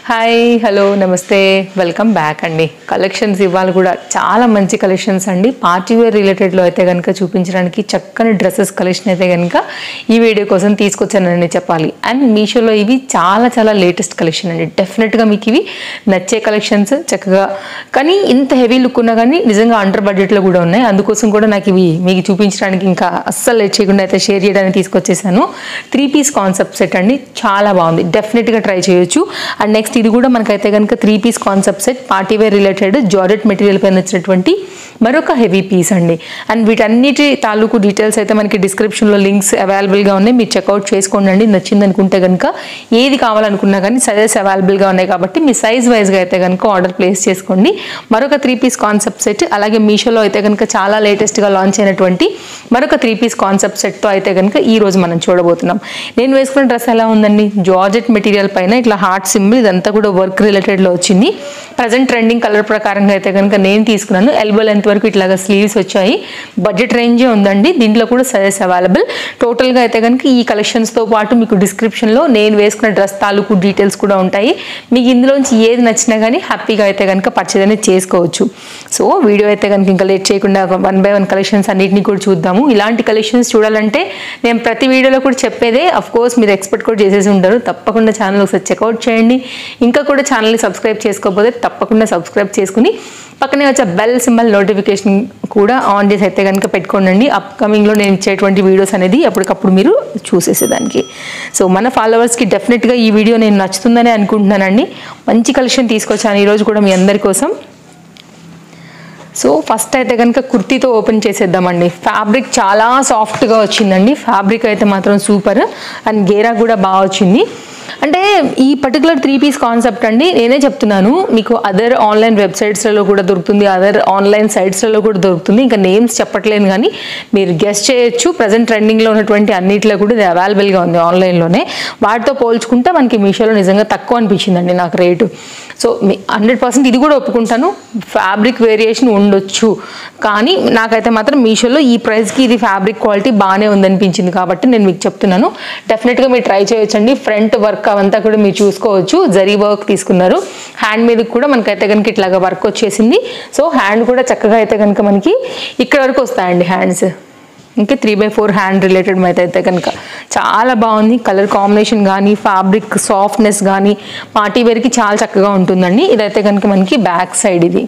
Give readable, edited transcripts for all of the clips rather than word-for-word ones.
Hi hello నమస్తే welcome back అండి. Collections ఇవాళ కూడా చాలా మంచి కలెక్షన్స్ అండి. పార్టీ వేర్ రిలేటెడ్లో అయితే కనుక చూపించడానికి చక్కని డ్రెస్సెస్ కలెక్షన్ అయితే కనుక ఈ వీడియో కోసం తీసుకొచ్చానని చెప్పాలి. అండ్ మీషోలో ఇవి చాలా చాలా లేటెస్ట్ కలెక్షన్ అండి. డెఫినెట్గా మీకు ఇవి నచ్చే కలెక్షన్స్ చక్కగా, కానీ ఇంత హెవీ లుక్ ఉన్నా కానీ నిజంగా అండర్ బడ్జెట్లో కూడా ఉన్నాయి. అందుకోసం కూడా నాకు ఇవి మీకు చూపించడానికి ఇంకా అస్సలు లేట్ చేయకుండా అయితే షేర్ చేయడానికి తీసుకొచ్చేసాను. 3 పీస్ కాన్సెప్ట్ సెట్ అండి, చాలా బాగుంది, డెఫినెట్గా ట్రై చేయొచ్చు. అండ్ నెక్స్ట్ ఇది కూడా మనకైతే కనుక 3 piece concept set party wear related georgette material పైన వచ్చినటువంటి మరొక హెవీ పీస్ అండి. అండ్ వీటన్నిటి తాలూకు డీటెయిల్స్ అయితే మనకి డిస్క్రిప్షన్లో లింక్స్ అవైలబుల్గా ఉన్నాయి, మీరు చెక్అవుట్ చేసుకోండి. నచ్చింది అనుకుంటే కనుక ఏది కావాలనుకున్నా కానీ సైజెస్ అవైలబుల్గా ఉన్నాయి కాబట్టి మీ సైజ్ వైజ్గా అయితే కనుక ఆర్డర్ ప్లేస్ చేసుకోండి. మరొక 3 పీస్ కాన్సెప్ట్ సెట్, అలాగే మీషోలో అయితే కనుక చాలా లేటెస్ట్గా లాంచ్ అయినటువంటి మరొక 3 పీస్ కాన్సెప్ట్ సెట్తో అయితే కనుక ఈ రోజు మనం చూడబోతున్నాం. నేను వేసుకున్న డ్రెస్ ఎలా ఉందండి, జార్జెట్ మెటీరియల్ పైన ఇట్లా హార్ట్ సింబల్, ఇదంతా కూడా వర్క్ రిలేటెడ్లో వచ్చింది. ప్రజెంట్ ట్రెండింగ్ కలర్ ప్రకారంగా అయితే కనుక నేను తీసుకున్నాను. ఎల్బో లెంత్ వరకు ఇట్లాగా స్లీవ్స్ వచ్చాయి. బడ్జెట్ రేంజే ఉందండి, దీంట్లో కూడా సైజెస్ అవైలబుల్. టోటల్గా అయితే కనుక ఈ కలెక్షన్స్తో పాటు మీకు డిస్క్రిప్షన్లో నేను వేసుకున్న డ్రెస్ తాలూకు డీటెయిల్స్ కూడా ఉంటాయి. మీకు ఇందులోంచి ఏది నచ్చినా కానీ హ్యాపీగా అయితే కనుక పర్చేజ్ అనేది చేసుకోవచ్చు. సో వీడియో అయితే కనుక ఇంకా లేట్ చేయకుండా 1 by 1 కలెక్షన్స్ అన్నింటినీ కూడా చూద్దాము. ఇలాంటి కలెక్షన్స్ చూడాలంటే నేను ప్రతి వీడియోలో కూడా చెప్పేదే, అఫ్ కోర్స్ మీరు ఎక్స్పెక్ట్ కూడా చేసేసి ఉంటారు. తప్పకుండా ఛానల్ ఒకసారి చెక్అవుట్ చేయండి. ఇంకా కూడా ఛానల్ని సబ్స్క్రైబ్ చేసుకోకపోతే తప్పకుండా సబ్స్క్రైబ్ చేసుకుని పక్కనే వచ్చే బెల్ సింబల్ నోటిఫికేషన్ కూడా ఆన్ చేసి అయితే కనుక పెట్టుకోండి. అప్కమింగ్లో నేను ఇచ్చేటువంటి వీడియోస్ అనేది అప్పటికప్పుడు మీరు చూసేసేదానికి. సో మన ఫాలోవర్స్కి డెఫినెట్గా ఈ వీడియో నేను నచ్చుతుందని అనుకుంటున్నానండి. మంచి కలెక్షన్ తీసుకొచ్చాను ఈరోజు కూడా మీ అందరి కోసం. సో ఫస్ట్ అయితే కనుక కుర్తీతో ఓపెన్ చేసేద్దామండి. ఫ్యాబ్రిక్ చాలా సాఫ్ట్గా వచ్చిందండి. ఫ్యాబ్రిక్ అయితే మాత్రం సూపర్. అండ్ గేరా కూడా బాగా వచ్చింది. అంటే ఈ పర్టికులర్ 3 పీస్ కాన్సెప్ట్ అండి, నేనే చెప్తున్నాను మీకు, అదర్ ఆన్లైన్ వెబ్సైట్స్లలో కూడా దొరుకుతుంది, అదర్ ఆన్లైన్ సైట్స్లలో కూడా దొరుకుతుంది. ఇంకా నేమ్స్ చెప్పట్లేను కానీ మీరు గెస్ట్ చేయొచ్చు. ప్రజెంట్ ట్రెండింగ్లో ఉన్నటువంటి అన్నిట్లో కూడా ఇది అవైలబుల్గా ఉంది ఆన్లైన్లోనే. వాటితో పోల్చుకుంటే మనకి మీషోలో నిజంగా తక్కువ అనిపించిందండి నాకు రేటు. సో 100% ఇది కూడా ఒప్పుకుంటాను, ఫ్యాబ్రిక్ వేరియేషన్ ఉండొచ్చు, కానీ నాకైతే మాత్రం మీషోలో ఈ ప్రైస్కి ఇది ఫ్యాబ్రిక్ క్వాలిటీ బాగానే ఉందనిపించింది కాబట్టి నేను మీకు చెప్తున్నాను. డెఫినెట్గా మీరు ట్రై చేయొచ్చండి. ఫ్రంట్ వర్క్ అవంతా కూడా మీరు చూసుకోవచ్చు. జరీ వర్క్ తీసుకున్నారు. హ్యాండ్ మీద కూడా మనకైతే కనుక ఇట్లాగా వర్క్ వచ్చేసింది. సో హ్యాండ్ కూడా చక్కగా అయితే కనుక మనకి ఇక్కడ వరకు వస్తాయండి హ్యాండ్స్. ఇంకా 3/4 హ్యాండ్ రిలేటెడ్ అయితే కనుక చాలా బాగుంది. కలర్ కాంబినేషన్ కానీ ఫ్యాబ్రిక్ సాఫ్ట్నెస్ కానీ పార్టీ వేర్కి చాలా చక్కగా ఉంటుందండి. ఇదైతే కనుక మనకి బ్యాక్ సైడ్ ఇది.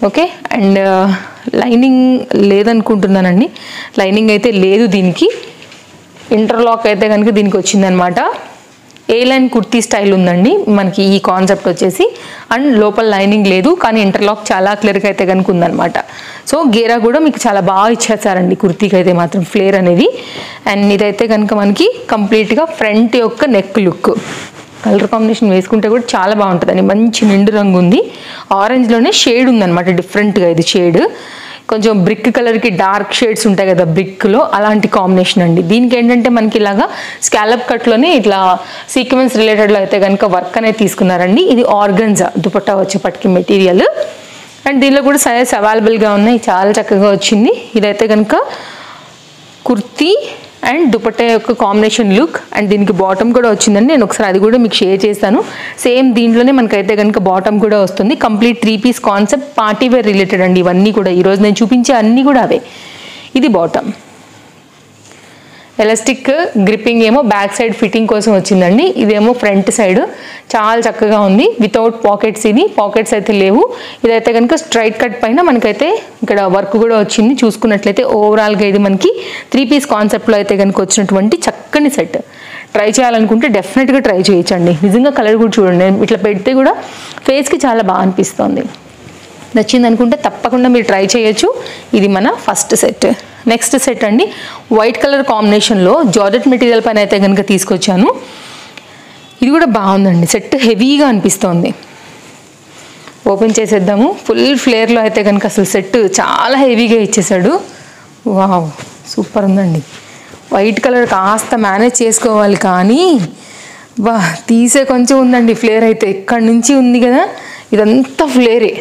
ఓకే, అండ్ లైనింగ్ లేదనుకుంటున్నానండి, లైనింగ్ అయితే లేదు దీనికి. ఇంటర్లాక్ అయితే కనుక దీనికి వచ్చిందనమాట. ఏ లైన్ కుర్తీ స్టైల్ ఉందండి మనకి ఈ కాన్సెప్ట్ వచ్చేసి. అండ్ లోపల లైనింగ్ లేదు కానీ ఇంటర్లాక్ చాలా క్లియర్గా అయితే కనుక ఉందనమాట. సో గేరా కూడా మీకు చాలా బాగా ఇచ్చేసారండి కుర్తీకి అయితే మాత్రం ఫ్లేర్ అనేది. అండ్ ఇదైతే కనుక మనకి కంప్లీట్గా ఫ్రంట్ యొక్క నెక్ లుక్. కలర్ కాంబినేషన్ వేసుకుంటే కూడా చాలా బాగుంటుందండి. మంచి నిండు రంగు ఉంది, ఆరెంజ్లోనే షేడ్ ఉందన్నమాట డిఫరెంట్గా. ఇది షేడ్ కొంచెం బ్రిక్ కలర్కి డార్క్ షేడ్స్ ఉంటాయి కదా బ్రిక్లో, అలాంటి కాంబినేషన్ అండి. దీనికి ఏంటంటే మనకి ఇలాగా స్కాలప్ కట్లోనే ఇట్లా సీక్వెన్స్ రిలేటెడ్లో అయితే కనుక వర్క్ అనేది తీసుకున్నారండి. ఇది ఆర్గన్జా దుపట్టా వచ్చేపటికి మెటీరియల్. అండ్ దీనిలో కూడా సైజెస్ అవైలబుల్గా ఉన్నాయి, చాలా చక్కగా వచ్చింది. ఇదైతే కనుక కుర్తీ అండ్ దుపట్టా యొక్క కాంబినేషన్ లుక్. అండ్ దీనికి బాటమ్ కూడా వచ్చిందండి, నేను ఒకసారి అది కూడా మీకు షేర్ చేస్తాను. సేమ్ దీంట్లోనే మనకైతే కనుక బాటమ్ కూడా వస్తుంది. Complete 3 piece concept party wear related అండి ఇవన్నీ కూడా. ఈరోజు నేను చూపించే అన్నీ కూడా అవే. ఇది బాటమ్. ఎలాస్టిక్ గ్రిప్పింగ్ ఏమో బ్యాక్ సైడ్ ఫిట్టింగ్ కోసం వచ్చిందండి. ఇదేమో ఫ్రంట్ సైడ్, చాలా చక్కగా ఉంది. వితౌట్ పాకెట్స్, ఇది పాకెట్స్ అయితే లేవు. ఇదైతే కనుక స్ట్రైట్ కట్ పైన మనకైతే ఇక్కడ వర్క్ కూడా వచ్చింది. చూసుకున్నట్లయితే ఓవరాల్గా ఇది మనకి 3 పీస్ కాన్సెప్ట్లో అయితే కనుక వచ్చినటువంటి చక్కని సెట్. ట్రై చేయాలనుకుంటే డెఫినెట్గా ట్రై చేయొచ్చండి. నిజంగా కలర్ కూడా చూడండి, ఇట్లా పెడితే కూడా ఫేస్కి చాలా బాగా అనిపిస్తుంది. నచ్చింది అనుకుంటే తప్పకుండా మీరు ట్రై చేయొచ్చు. ఇది మన ఫస్ట్ సెట్. నెక్స్ట్ సెట్ అండి, వైట్ కలర్ కాంబినేషన్లో జార్జెట్ మెటీరియల్ పైన అయితే కనుక తీసుకొచ్చాను. ఇది కూడా బాగుందండి, సెట్ హెవీగా అనిపిస్తోంది. ఓపెన్ చేసేద్దాము. ఫుల్ ఫ్లేర్లో అయితే కనుక అసలు సెట్ చాలా హెవీగా ఇచ్చేసాడు. వావ్, సూపర్ ఉందండి. వైట్ కలర్ కాస్త మేనేజ్ చేసుకోవాలి కానీ వా తీసే కొంచెం ఉందండి ఫ్లేర్ అయితే. ఇక్కడి నుంచి ఉంది కదా, ఇదంతా ఫ్లేరే.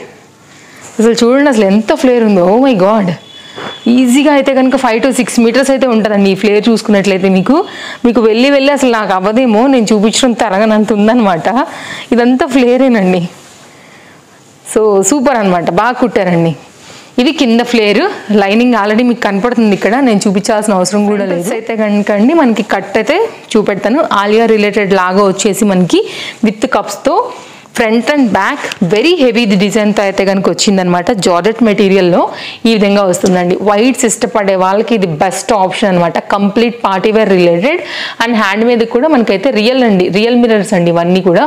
అసలు చూడండి అసలు ఎంత ఫ్లేర్ ఉందో. ఓ మై గాడ్, ఈజీగా అయితే కనుక 5 to 6 మీటర్స్ అయితే ఉంటుందండి ఈ ఫ్లేర్ చూసుకున్నట్లయితే. మీకు వెళ్ళి అసలు నాకు అవ్వదేమో, నేను చూపించడం తరగనంత ఉందన్నమాట. ఇదంతా ఫ్లేరేనండి. సో సూపర్ అనమాట, బాగా కుట్టారండి. ఇది కింద ఫ్లేర్, లైనింగ్ ఆల్రెడీ మీకు కనపడుతుంది ఇక్కడ, నేను చూపించాల్సిన అవసరం కూడా లేదు. అయితే కనుక అండి మనకి కట్ అయితే చూపెడతాను. ఆలియా రిలేటెడ్ లాగా వచ్చేసి మనకి విత్ కప్స్తో front and back very heavy డిజైన్తో అయితే కనుక వచ్చిందనమాట. జార్జెట్ మెటీరియల్లో ఈ విధంగా వస్తుందండి. వైట్స్ ఇష్టపడే వాళ్ళకి ఇది బెస్ట్ ఆప్షన్ అనమాట. Complete party wear related and hand మీద కూడా మనకైతే రియల్ మిరర్స్ అండి. ఇవన్నీ కూడా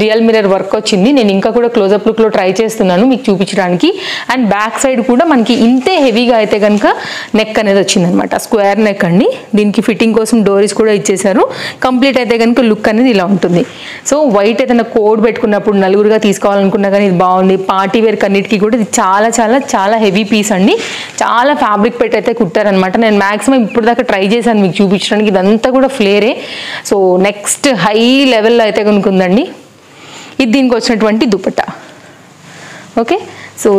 రియల్ మిరర్ వర్క్ వచ్చింది. నేను ఇంకా కూడా క్లోజప్ లుక్లో ట్రై చేస్తున్నాను మీకు చూపించడానికి. అండ్ బ్యాక్ సైడ్ కూడా మనకి ఇంతే హెవీగా అయితే కనుక నెక్ అనేది వచ్చిందనమాట. స్క్వేర్ నెక్ అండి. దీనికి ఫిట్టింగ్ కోసం డోరీస్ కూడా ఇచ్చేసారు. కంప్లీట్ అయితే కనుక లుక్ అనేది ఇలా ఉంటుంది. సో వైట్ ఏదైనా కోడ్ పెట్టుకున్నప్పుడు నలుగురుగా తీసుకోవాలనుకున్నా కానీ ఇది బాగుంది. పార్టీ వేర్ కన్నిటికి కూడా ఇది చాలా చాలా చాలా హెవీ పీస్ అండి. చాలా ఫ్యాబ్రిక్ పెట్టి అయితే కుట్టారనమాట. నేను మ్యాక్సిమం ఇప్పుడు దాకా ట్రై చేశాను మీకు చూపించడానికి. ఇదంతా కూడా ఫ్లేరే. సో నెక్స్ట్ హై లెవెల్లో అయితే కనుకుందండి. ఇది దీనికి వచ్చినటువంటి దుపట్టా. ఓకే, సో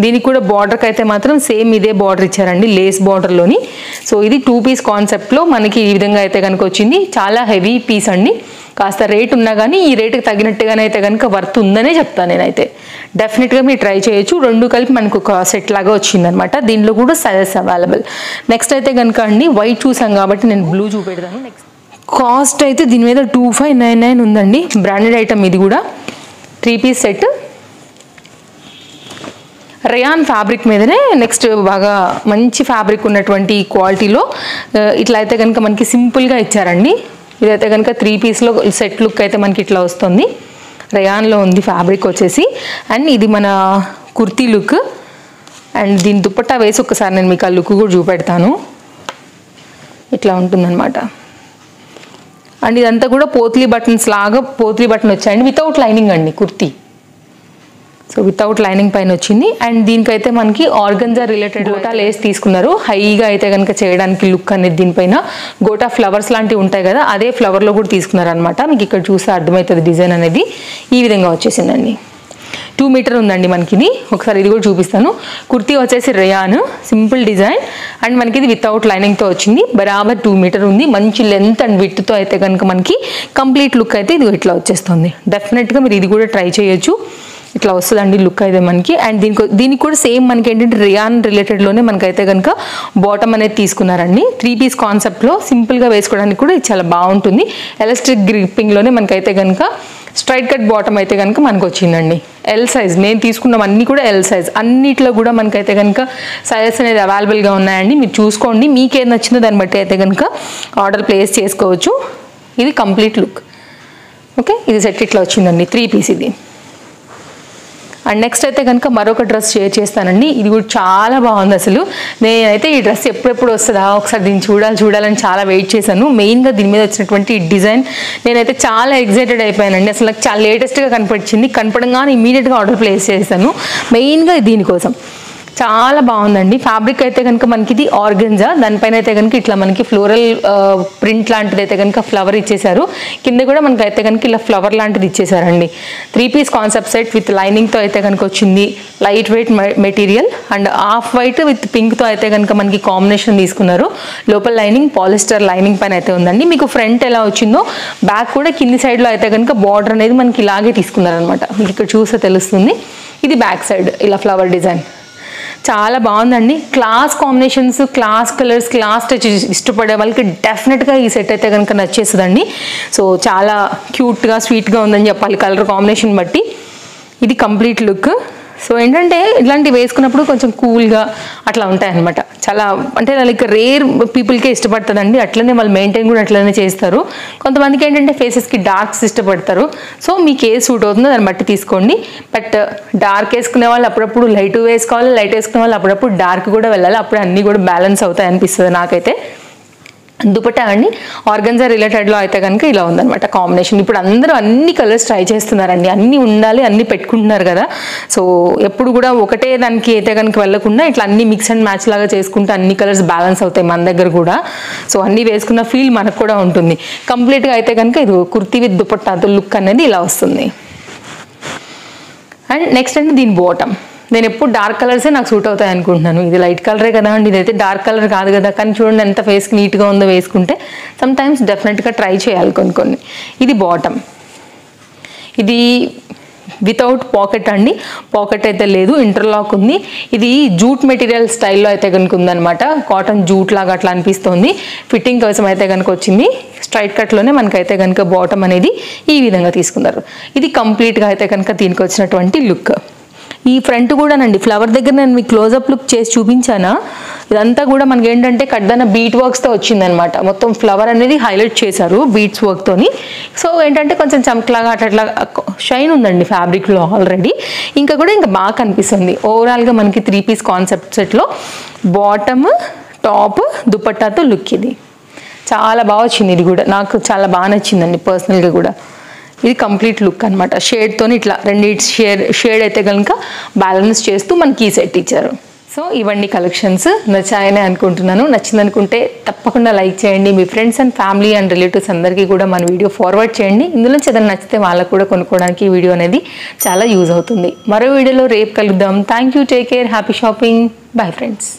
దీనికి కూడా బార్డర్కి అయితే మాత్రం సేమ్ ఇదే బార్డర్ ఇచ్చారండి, లేస్ బార్డర్లోని. సో ఇది 2 పీస్ కాన్సెప్ట్లో మనకి ఈ విధంగా అయితే కనుక వచ్చింది. చాలా హెవీ పీస్ అండి. కాస్త రేట్ ఉన్నా కానీ ఈ రేటుకి తగినట్టుగానే అయితే కనుక వర్త్ ఉందనే చెప్తాను నేనైతే. డెఫినెట్గా మీరు ట్రై చేయొచ్చు. రెండు కలిపి మనకు ఒక సెట్ లాగా వచ్చిందనమాట. దీనిలో కూడా సైజెస్ అవైలబుల్. నెక్స్ట్ అయితే కనుక అండి వైట్ చూసాం కాబట్టి నేను బ్లూ చూపెడతాను. నెక్స్ట్ కాస్ట్ అయితే దీని మీద 2599 ఉందండి. బ్రాండెడ్ ఐటమ్ ఇది కూడా. 3 పీస్ సెట్ రేయాన్ ఫ్యాబ్రిక్ మీదనే నెక్స్ట్ బాగా మంచి ఫ్యాబ్రిక్ ఉన్నటువంటి క్వాలిటీలో ఇట్లా అయితే కనుక మనకి సింపుల్గా ఇచ్చారండి. ఇదైతే కనుక 3 పీస్లో సెట్ లుక్ అయితే మనకి ఇట్లా వస్తుంది. రేయాన్లో ఉంది ఫ్యాబ్రిక్ వచ్చేసి. అండ్ ఇది మన కుర్తీ లుక్. అండ్ దీని దుపట్టా వేసి ఒకసారి నేను మీకు ఆ లుక్ కూడా చూపెడతాను. ఇట్లా ఉంటుందన్నమాట. అండ్ ఇదంతా కూడా పోత్లీ బటన్స్ లాగా పోత్లీ బటన్ వచ్చాయండి. వితౌట్ లైనింగ్ అండి కుర్తీ. సో వితౌట్ లైనింగ్ పైన వచ్చింది. అండ్ దీనికైతే మనకి ఆర్గన్జా రిలేటెడ్ గోటా లేస్ తీసుకున్నారు. హైగా అయితే కనుక చేయడానికి లుక్ అనేది దీనిపైన గోటా ఫ్లవర్స్ లాంటివి ఉంటాయి కదా, అదే ఫ్లవర్లో కూడా తీసుకున్నారు అనమాట. మీకు ఇక్కడ చూస్తే అర్థమవుతుంది డిజైన్ అనేది ఈ విధంగా వచ్చేసిందండి. 2 మీటర్ ఉందండి మనకి ఇది. ఒకసారి ఇది కూడా చూపిస్తాను. కుర్తీ వచ్చేసి రేయాన్ సింపుల్ డిజైన్ అండ్ మనకి ఇది వితౌట్ లైనింగ్తో వచ్చింది. బరాబర్ 2 మీటర్ ఉంది. మంచి లెంత్ అండ్ విడ్త్తో అయితే కనుక మనకి కంప్లీట్ లుక్ అయితే ఇది ఇట్లా వచ్చేస్తుంది. డెఫినెట్గా మీరు ఇది కూడా ట్రై చేయొచ్చు. ఇట్లా వస్తుందండి లుక్ అయితే మనకి. అండ్ దీనికి కూడా సేమ్ మనకి ఏంటంటే రియాన్ రిలేటెడ్లోనే మనకైతే కనుక బాటమ్ అనేది తీసుకున్నారండి. 3 పీస్ కాన్సెప్ట్లో సింపుల్గా వేసుకోవడానికి కూడా ఇది చాలా బాగుంటుంది. ఎలాస్టిక్ గ్రిప్పింగ్లోనే మనకైతే కనుక స్ట్రైట్ కట్ బాటమ్ అయితే కనుక మనకు వచ్చిందండి. ఎల్ సైజ్ నేను తీసుకున్నాం అన్నీ కూడా ఎల్ సైజ్. అన్నిట్లో కూడా మనకైతే కనుక సైజెస్ అనేది అవైలబుల్గా ఉన్నాయండి. మీరు చూసుకోండి, మీకేం నచ్చిందో దాన్ని బట్టి అయితే కనుక ఆర్డర్ ప్లేస్ చేసుకోవచ్చు. ఇది కంప్లీట్ లుక్. ఓకే, ఇది సెట్ ఇట్లా వచ్చిందండి. 3 పీస్ ఇది. అండ్ నెక్స్ట్ అయితే కనుక మరొక డ్రెస్ షేర్ చేస్తానండి. ఇది కూడా చాలా బాగుంది. అసలు నేనైతే ఈ డ్రెస్ ఎప్పుడెప్పుడు వస్తుందా ఒకసారి దీన్ని చూడాలని చాలా వెయిట్ చేశాను. మెయిన్గా దీని మీద వచ్చినటువంటి డిజైన్ నేనైతే చాలా ఎక్సైటెడ్ అయిపోయానండి. అసలు నాకు చాలా లేటెస్ట్గా కనపడంగానే ఇమీడియట్గా ఆర్డర్ ప్లేస్ చేశాను. మెయిన్గా దీనికోసం చాలా బాగుందండి. ఫ్యాబ్రిక్ అయితే కనుక మనకి ఇది ఆర్గన్జా, దానిపైన అయితే కనుక ఇట్లా మనకి ఫ్లోరల్ ప్రింట్ లాంటిది అయితే కనుక ఫ్లవర్ ఇచ్చేసారు. కింద కూడా మనకి అయితే కనుక ఇలా ఫ్లవర్ లాంటిది ఇచ్చేసారండి. 3 పీస్ కాన్సెప్ట్ సెట్ విత్ లైనింగ్తో అయితే కనుక వచ్చింది. Light weight material and off white with పింక్తో అయితే కనుక మనకి కాంబినేషన్ తీసుకున్నారు. లోపల లైనింగ్ పాలిస్టర్ లైనింగ్ పైన అయితే ఉందండి. మీకు ఫ్రంట్ ఎలా వచ్చిందో బ్యాక్ కూడా కింది సైడ్లో అయితే కనుక బార్డర్ అనేది మనకి ఇలాగే తీసుకున్నారనమాట. మీకు ఇక్కడ చూస్తే తెలుస్తుంది. ఇది బ్యాక్ సైడ్ ఇలా ఫ్లవర్ డిజైన్ చాలా బాగుందండి. Class combinations, class colours, class touch ఇష్టపడే వాళ్ళకి డెఫినెట్గా ఈ సెట్ అయితే కనుక నచ్చేస్తుందండి. సో చాలా క్యూట్గా స్వీట్గా ఉందని చెప్పాలి కలర్ కాంబినేషన్ బట్టి. ఇది కంప్లీట్ లుక్. సో ఏంటంటే ఇట్లాంటివి వేసుకున్నప్పుడు కొంచెం కూల్గా అట్లా ఉంటాయన్నమాట. చాలా అంటే లైక్ రేర్ పీపుల్కే ఇష్టపడుతుందండి. అట్లనే వాళ్ళు మెయింటైన్ కూడా అట్లనే చేస్తారు. కొంతమందికి ఏంటంటే ఫేసెస్కి డార్క్స్ ఇష్టపడతారు. సో మీకు ఏ సూట్ అవుతుందో దాన్ని బట్టి తీసుకోండి. బట్ డార్క్ వేసుకునే వాళ్ళు అప్పుడప్పుడు లైట్ వేసుకోవాలి, లైట్ వేసుకునే వాళ్ళు అప్పుడప్పుడు డార్క్ కూడా వెళ్ళాలి. అప్పుడు అన్నీ కూడా బ్యాలెన్స్ అవుతాయి అనిపిస్తుంది నాకైతే. దుపట్టా అండి ఆర్గన్జా రిలేటెడ్లో అయితే కనుక ఇలా ఉందన్నమాట కాంబినేషన్. ఇప్పుడు అందరూ అన్ని కలర్స్ ట్రై చేస్తున్నారండి. అన్నీ ఉండాలి, అన్నీ పెట్టుకుంటున్నారు కదా. సో ఎప్పుడు కూడా ఒకటే దానికి అయితే కనుక వెళ్ళకుండా ఇట్లా అన్ని మిక్స్ అండ్ మ్యాచ్ లాగా చేసుకుంటే అన్ని కలర్స్ బ్యాలెన్స్ అవుతాయి మన దగ్గర కూడా. సో అన్నీ వేసుకున్న ఫీల్ మనకు కూడా ఉంటుంది. కంప్లీట్గా అయితే కనుక ఇది కుర్తీ విత్ దుపట్టాతో లుక్ అనేది ఇలా వస్తుంది. అండ్ నెక్స్ట్ అంటే దీని బాటమ్ నేను ఎప్పుడు డార్క్ కలర్సే నాకు సూట్ అవుతాయి అనుకుంటున్నాను. ఇది లైట్ కలరే కదా అండి, ఇదైతే డార్క్ కలర్ కాదు కదా. కానీ చూడండి ఎంత ఫేస్కి నీట్గా ఉందో వేసుకుంటే. సమ్ టైమ్స్ డెఫినెట్గా ట్రై చేయాలి కొన్ని. ఇది బాటమ్, ఇది వితౌట్ పాకెట్ అండి, పాకెట్ అయితే లేదు, ఇంటర్లాక్ ఉంది. ఇది జూట్ మెటీరియల్ స్టైల్లో అయితే కనుక ఉందన్నమాట. కాటన్ జూట్ లాగా అట్లా అనిపిస్తుంది. ఫిట్టింగ్ కోసం అయితే కనుక వచ్చింది. స్ట్రైట్ కట్లోనే మనకైతే కనుక బాటమ్ అనేది ఈ విధంగా తీసుకున్నారు. ఇది కంప్లీట్గా అయితే కనుక దీనికి వచ్చినటువంటి లుక్. ఈ ఫ్రంట్ కూడానండి ఫ్లవర్ దగ్గర నేను మీకు క్లోజప్ లుక్ చేసి చూపించానా, ఇదంతా కూడా మనకి ఏంటంటే కడ్డన బీట్ వర్క్స్తో వచ్చిందనమాట. మొత్తం ఫ్లవర్ అనేది హైలైట్ చేశారు బీట్స్ వర్క్తోని. సో ఏంటంటే కొంచెం చమక్లాగా అట్లా షైన్ ఉందండి ఫ్యాబ్రిక్లో ఆల్రెడీ. ఇంకా బాగా కనిపిస్తుంది. ఓవరాల్గా మనకి 3 పీస్ కాన్సెప్ట్ సెట్లో బాటమ్, టాప్, దుపట్టాతో లుక్ ఇది చాలా బాగా వచ్చింది. ఇది కూడా నాకు చాలా బాగా నచ్చిందండి పర్సనల్గా కూడా. ఇది కంప్లీట్ లుక్ అనమాట. షేడ్తో ఇట్లా రెండిటి షేడ్ అయితే కనుక బ్యాలెన్స్ చేస్తూ మనకి ఈ సెట్ ఇచ్చారు. సో ఇవన్నీ కలెక్షన్స్ నచ్చాయని అనుకుంటున్నాను. నచ్చిందనుకుంటే తప్పకుండా లైక్ చేయండి. మీ friends and family and relatives అందరికీ కూడా మన వీడియో ఫార్వర్డ్ చేయండి. ఇందులో ఏదైనా నచ్చితే వాళ్ళకు కూడా కొనుక్కోవడానికి ఈ వీడియో అనేది చాలా యూజ్ అవుతుంది. మరో వీడియోలో రేపు కలుద్దాం. Thank you, take care, happy shopping, bye friends.